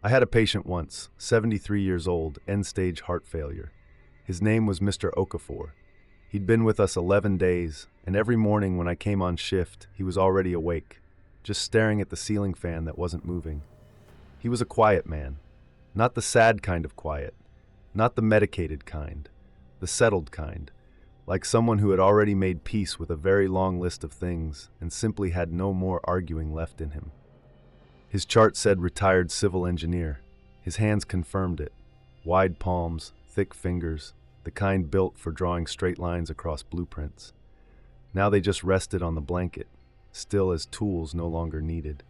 I had a patient once, 73 years old, end-stage heart failure. His name was Mr. Okafor. He'd been with us 11 days, and every morning when I came on shift, he was already awake, just staring at the ceiling fan that wasn't moving. He was a quiet man, not the sad kind of quiet, not the medicated kind, the settled kind, like someone who had already made peace with a very long list of things and simply had no more arguing left in him. His chart said retired civil engineer. His hands confirmed it. Wide palms, thick fingers, the kind built for drawing straight lines across blueprints. Now they just rested on the blanket, still as tools no longer needed.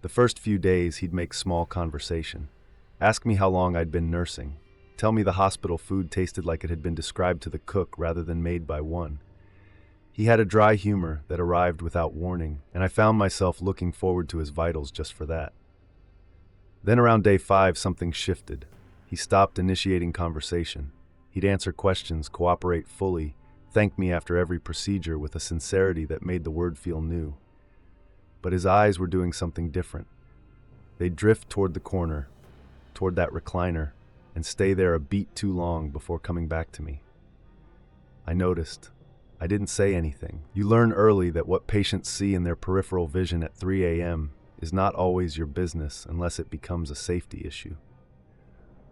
The first few days he'd make small conversation. Ask me how long I'd been nursing. Tell me the hospital food tasted like it had been described to the cook rather than made by one. He had a dry humor that arrived without warning, and I found myself looking forward to his vitals just for that. Then around day 5, something shifted. He stopped initiating conversation. He'd answer questions, cooperate fully, thank me after every procedure with a sincerity that made the word feel new. But his eyes were doing something different. They'd drift toward the corner, toward that recliner, and stay there a beat too long before coming back to me. I noticed. I didn't say anything. You learn early that what patients see in their peripheral vision at 3 a.m. is not always your business unless it becomes a safety issue.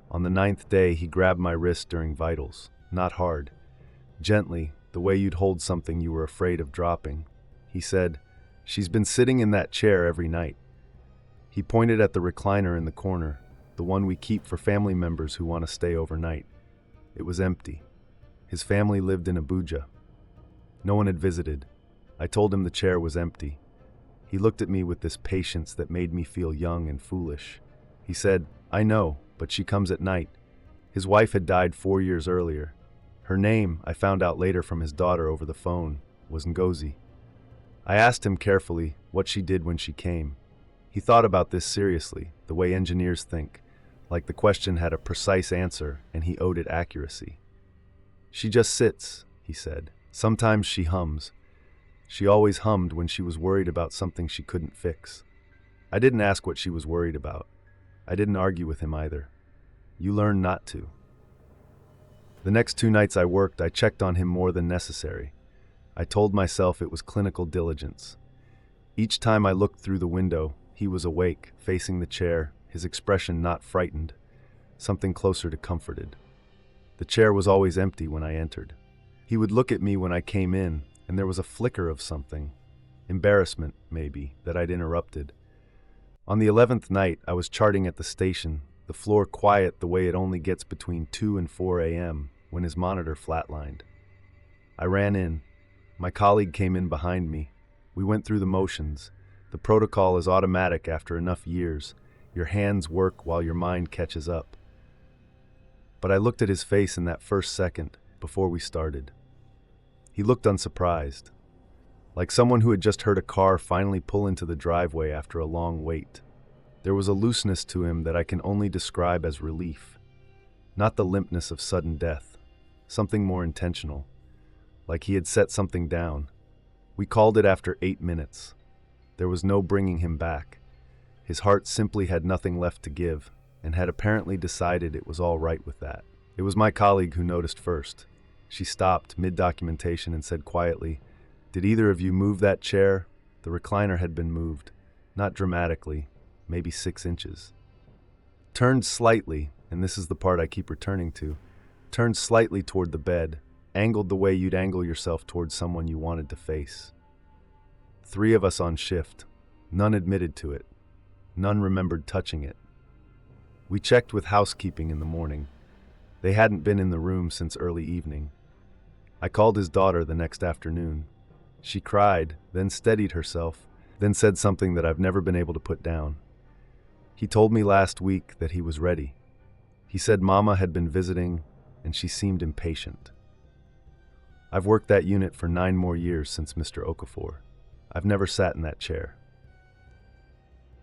On the 9th day, he grabbed my wrist during vitals, not hard, gently, the way you'd hold something you were afraid of dropping. He said, "She's been sitting in that chair every night." He pointed at the recliner in the corner, the one we keep for family members who want to stay overnight. It was empty. His family lived in Abuja. No one had visited. I told him the chair was empty. He looked at me with this patience that made me feel young and foolish. He said, "I know, but she comes at night." His wife had died 4 years earlier. Her name, I found out later from his daughter over the phone, was Ngozi. I asked him carefully what she did when she came. He thought about this seriously, the way engineers think, like the question had a precise answer and he owed it accuracy. "She just sits," he said. "Sometimes she hums. She always hummed when she was worried about something she couldn't fix." I didn't ask what she was worried about. I didn't argue with him either. You learn not to. The next 2 nights I worked, I checked on him more than necessary. I told myself it was clinical diligence. Each time I looked through the window, he was awake, facing the chair, his expression not frightened, something closer to comforted. The chair was always empty when I entered. He would look at me when I came in, and there was a flicker of something, embarrassment, maybe, that I'd interrupted. On the 11th night, I was charting at the station, the floor quiet the way it only gets between 2 and 4 a.m., when his monitor flatlined. I ran in. My colleague came in behind me. We went through the motions. The protocol is automatic after enough years. Your hands work while your mind catches up. But I looked at his face in that first second, before we started. He looked unsurprised, like someone who had just heard a car finally pull into the driveway after a long wait. There was a looseness to him that I can only describe as relief, not the limpness of sudden death, something more intentional, like he had set something down. We called it after 8 minutes. There was no bringing him back. His heart simply had nothing left to give, and had apparently decided it was all right with that. It was my colleague who noticed first. She stopped mid-documentation and said quietly, "Did either of you move that chair?" The recliner had been moved, not dramatically, maybe 6 inches. Turned slightly, and this is the part I keep returning to, turned slightly toward the bed, angled the way you'd angle yourself towards someone you wanted to face. 3 of us on shift. None admitted to it. None remembered touching it. We checked with housekeeping in the morning. They hadn't been in the room since early evening. I called his daughter the next afternoon. She cried, then steadied herself, then said something that I've never been able to put down. He told me last week that he was ready. He said Mama had been visiting, and she seemed impatient. I've worked that unit for 9 more years since Mr. Okafor. I've never sat in that chair.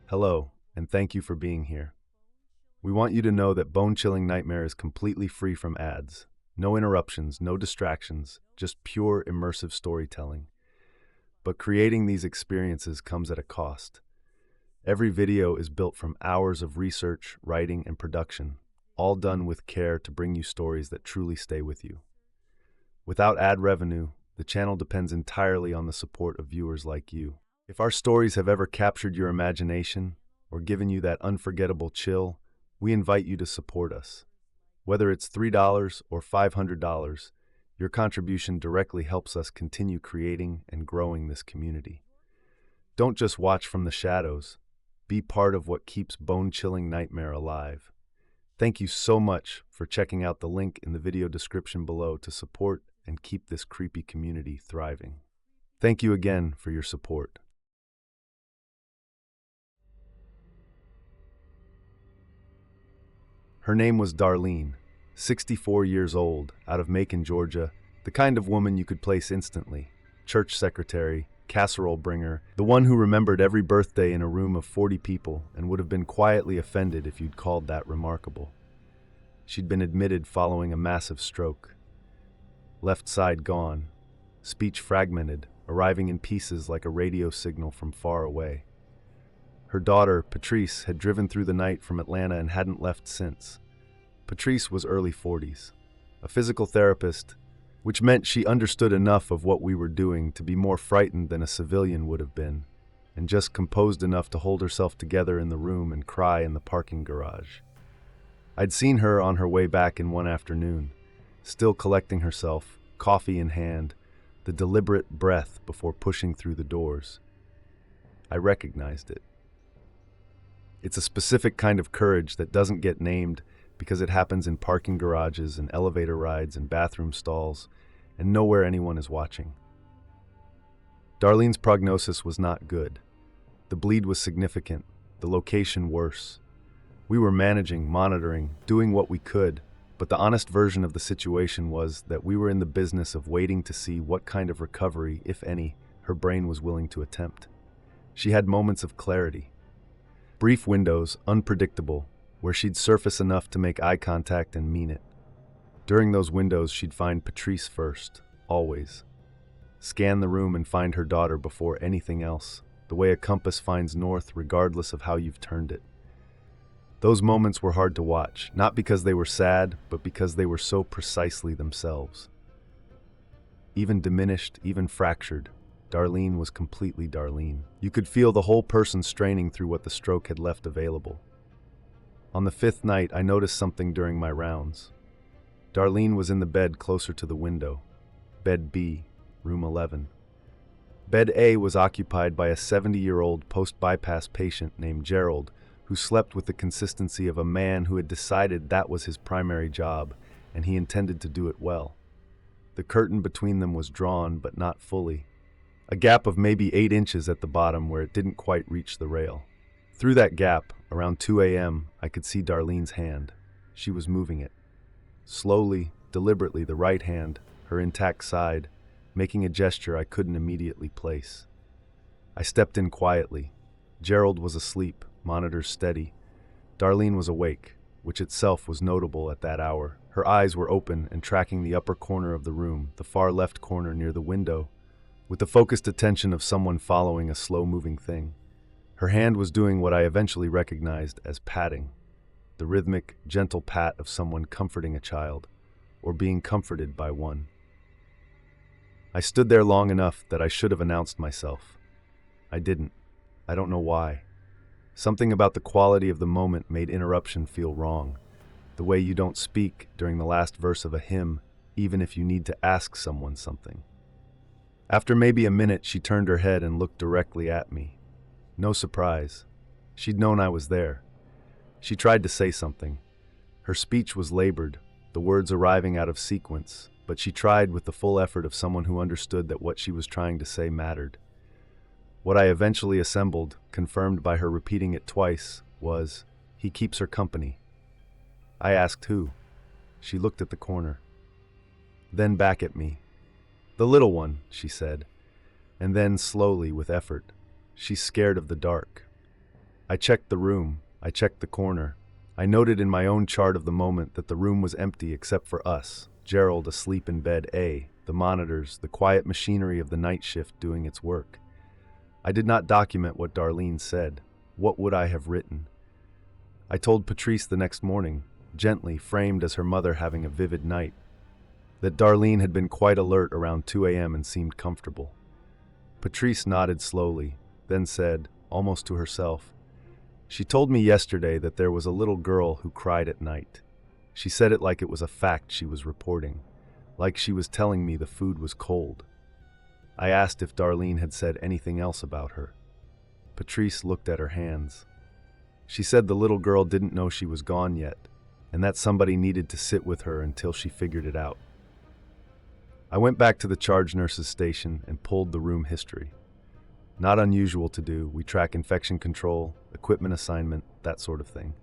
Hello, and thank you for being here. We want you to know that Bone Chilling Nightmare is completely free from ads. No interruptions, no distractions, just pure immersive storytelling. But creating these experiences comes at a cost. Every video is built from hours of research, writing, and production, all done with care to bring you stories that truly stay with you. Without ad revenue, the channel depends entirely on the support of viewers like you. If our stories have ever captured your imagination or given you that unforgettable chill, we invite you to support us. Whether it's $3 or $500, your contribution directly helps us continue creating and growing this community. Don't just watch from the shadows. Be part of what keeps bone-chilling nightmare alive. Thank you so much for checking out the link in the video description below to support and keep this creepy community thriving. Thank you again for your support. Her name was Darlene, 64 years old, out of Macon, Georgia, the kind of woman you could place instantly. Church secretary, casserole bringer, the one who remembered every birthday in a room of 40 people and would have been quietly offended if you'd called that remarkable. She'd been admitted following a massive stroke. Left side gone, speech fragmented, arriving in pieces like a radio signal from far away. Her daughter, Patrice, had driven through the night from Atlanta and hadn't left since. Patrice was early 40s, a physical therapist, which meant she understood enough of what we were doing to be more frightened than a civilian would have been, and just composed enough to hold herself together in the room and cry in the parking garage. I'd seen her on her way back in one afternoon, still collecting herself, coffee in hand, the deliberate breath before pushing through the doors. I recognized it. It's a specific kind of courage that doesn't get named because it happens in parking garages and elevator rides and bathroom stalls and nowhere anyone is watching. Darlene's prognosis was not good. The bleed was significant, the location worse. We were managing, monitoring, doing what we could, but the honest version of the situation was that we were in the business of waiting to see what kind of recovery, if any, her brain was willing to attempt. She had moments of clarity. Brief windows, unpredictable, where she'd surface enough to make eye contact and mean it. During those windows, she'd find Patrice first, always. Scan the room and find her daughter before anything else, the way a compass finds north regardless of how you've turned it. Those moments were hard to watch, not because they were sad, but because they were so precisely themselves. Even diminished, even fractured, Darlene was completely Darlene. You could feel the whole person straining through what the stroke had left available. On the fifth night, I noticed something during my rounds. Darlene was in the bed closer to the window. Bed B, room 11. Bed A was occupied by a 70-year-old post-bypass patient named Gerald, who slept with the consistency of a man who had decided that was his primary job, and he intended to do it well. The curtain between them was drawn, but not fully. A gap of maybe 8 inches at the bottom where it didn't quite reach the rail. Through that gap, around 2 a.m., I could see Darlene's hand. She was moving it. Slowly, deliberately, the right hand, her intact side, making a gesture I couldn't immediately place. I stepped in quietly. Gerald was asleep, monitors steady. Darlene was awake, which itself was notable at that hour. Her eyes were open and tracking the upper corner of the room, the far left corner near the window, with the focused attention of someone following a slow-moving thing. Her hand was doing what I eventually recognized as patting, the rhythmic, gentle pat of someone comforting a child, or being comforted by one. I stood there long enough that I should have announced myself. I didn't. I don't know why. Something about the quality of the moment made interruption feel wrong, the way you don't speak during the last verse of a hymn, even if you need to ask someone something. After maybe a minute, she turned her head and looked directly at me. No surprise. She'd known I was there. She tried to say something. Her speech was labored, the words arriving out of sequence, but she tried with the full effort of someone who understood that what she was trying to say mattered. What I eventually assembled, confirmed by her repeating it twice, was, "He keeps her company." I asked who. She looked at the corner. Then back at me. "The little one," she said, and then slowly, with effort, "She's scared of the dark." I checked the room. I checked the corner. I noted in my own chart of the moment that the room was empty except for us, Gerald asleep in bed A, the monitors, the quiet machinery of the night shift doing its work. I did not document what Darlene said. What would I have written? I told Patrice the next morning, gently framed as her mother having a vivid night, that Darlene had been quite alert around 2 a.m. and seemed comfortable. Patrice nodded slowly, then said, almost to herself, "She told me yesterday that there was a little girl who cried at night. She said it like it was a fact she was reporting, like she was telling me the food was cold." I asked if Darlene had said anything else about her. Patrice looked at her hands. She said the little girl didn't know she was gone yet, and that somebody needed to sit with her until she figured it out. I went back to the charge nurse's station and pulled the room history. Not unusual to do, we track infection control, equipment assignment, that sort of thing.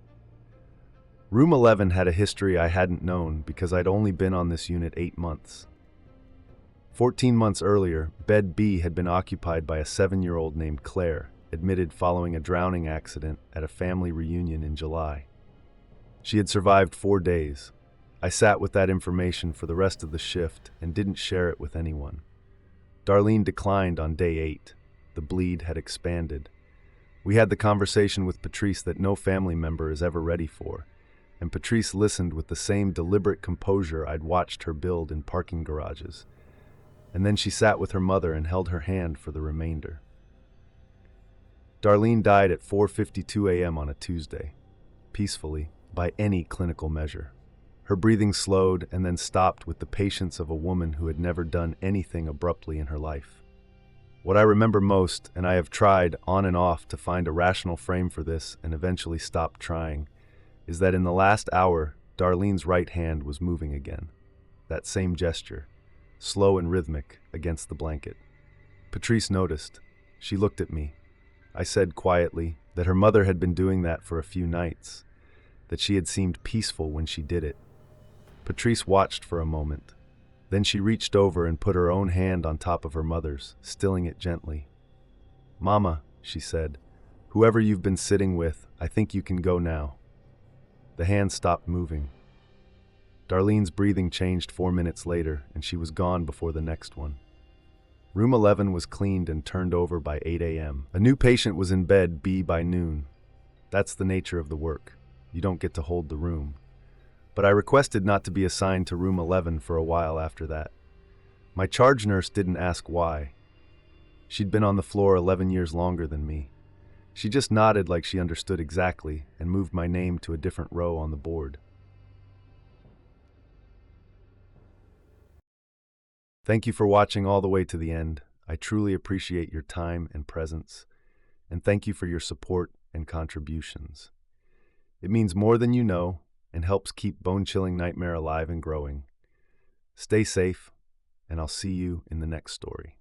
Room 11 had a history I hadn't known because I'd only been on this unit 8 months. 14 months earlier, Bed B had been occupied by a 7-year-old named Claire, admitted following a drowning accident at a family reunion in July. She had survived 4 days. I sat with that information for the rest of the shift and didn't share it with anyone. Darlene declined on day 8. The bleed had expanded. We had the conversation with Patrice that no family member is ever ready for, and Patrice listened with the same deliberate composure I'd watched her build in parking garages. And then she sat with her mother and held her hand for the remainder. Darlene died at 4:52 a.m. on a Tuesday, peacefully, by any clinical measure. Her breathing slowed and then stopped with the patience of a woman who had never done anything abruptly in her life. What I remember most, and I have tried on and off to find a rational frame for this and eventually stopped trying, is that in the last hour, Darlene's right hand was moving again. That same gesture, slow and rhythmic, against the blanket. Patrice noticed. She looked at me. I said quietly that her mother had been doing that for a few nights, that she had seemed peaceful when she did it. Patrice watched for a moment. Then she reached over and put her own hand on top of her mother's, stilling it gently. "Mama," she said, "whoever you've been sitting with, I think you can go now." The hand stopped moving. Darlene's breathing changed 4 minutes later, and she was gone before the next one. Room 11 was cleaned and turned over by 8 a.m. A new patient was in bed B by noon. That's the nature of the work. You don't get to hold the room. But I requested not to be assigned to room 11 for a while after that. My charge nurse didn't ask why. She'd been on the floor 11 years longer than me. She just nodded like she understood exactly and moved my name to a different row on the board. Thank you for watching all the way to the end. I truly appreciate your time and presence, and thank you for your support and contributions. It means more than you know and helps keep Bone-Chilling Nightmare alive and growing. Stay safe, and I'll see you in the next story.